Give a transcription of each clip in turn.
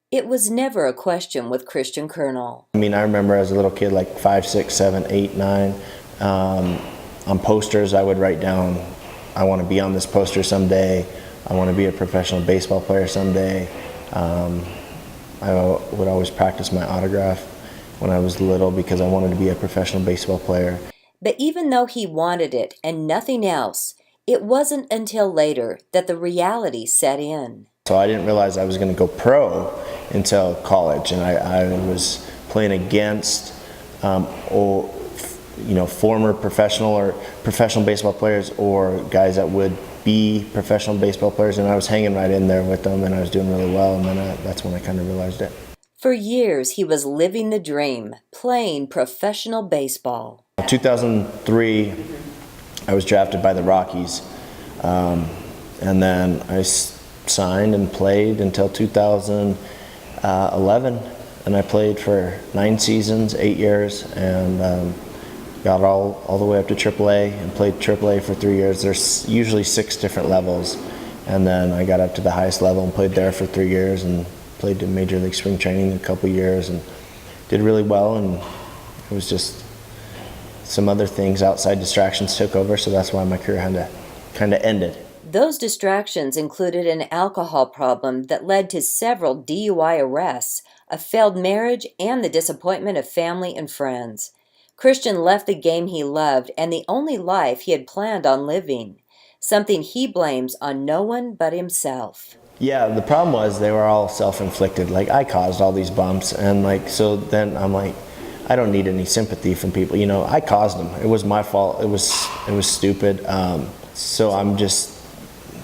It was never a question with Christian Colonel. I mean, I remember as a little kid, like 5, 6, 7, 8, 9, on posters I would write down, I want to be on this poster someday, I want to be a professional baseball player someday. I would always practice my autograph when I was little because I wanted to be a professional baseball player. But even though he wanted it and nothing else, it wasn't until later that the reality set in. So I didn't realize I was going to go pro until college, and I was playing against former professional baseball players or guys that would be professional baseball players, and I was hanging right in there with them, and I was doing really well, and then that's when I kind of realized it. For years, he was living the dream, playing professional baseball. In 2003, I was drafted by the Rockies, and then I signed and played until 2011, and I played for 9 seasons, 8 years, and got all the way up to AAA and played AAA for 3 years. There's usually 6 different levels, and then I got up to the highest level and played there for 3 years and played in Major League Spring Training a couple years and did really well, and it was just some other things, outside distractions took over, so that's why my career kind of ended. Those distractions included an alcohol problem that led to several DUI arrests, a failed marriage, and the disappointment of family and friends. Christian left the game he loved and the only life he had planned on living, something he blames on no one but himself. Yeah, the problem was they were all self-inflicted. Like, I caused all these bumps, and so then I'm like, I don't need any sympathy from people. I caused them. It was my fault. It was stupid. So I'm just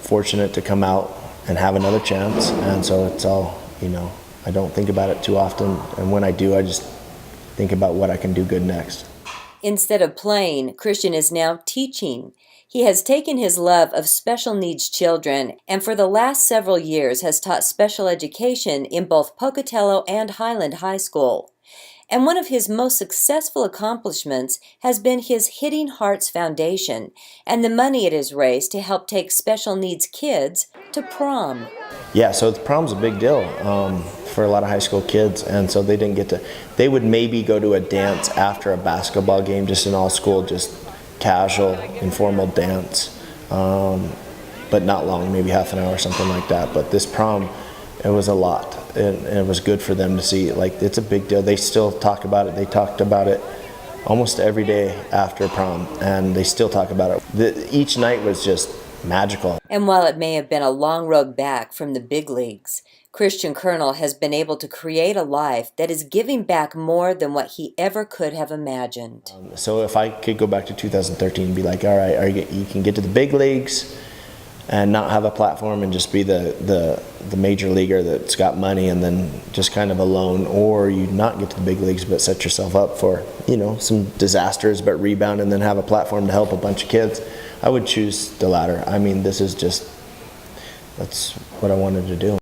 fortunate to come out and have another chance, and so it's all, I don't think about it too often, and when I do, I just think about what I can do good next. Instead of playing, Christian is now teaching. He has taken his love of special needs children and for the last several years has taught special education in both Pocatello and Highland High School. And one of his most successful accomplishments has been his Hitting Hearts Foundation and the money it has raised to help take special needs kids to prom. Yeah, so the prom's a big deal for a lot of high school kids, and so they would maybe go to a dance after a basketball game, just in all school, just casual, informal dance, but not long, maybe half an hour or something like that. But this prom, it was a lot, and it was good for them to see. Like, it's a big deal. They still talk about it. They talked about it almost every day after prom, and they still talk about it. Each night was just magical. And while it may have been a long road back from the big leagues, Christian Colonel has been able to create a life that is giving back more than what he ever could have imagined. So if I could go back to 2013 and be like, all right, you can get to the big leagues and not have a platform and just be the major leaguer that's got money and then just kind of alone, or you not get to the big leagues but set yourself up for, some disasters but rebound and then have a platform to help a bunch of kids, I would choose the latter. I mean, that's what I wanted to do.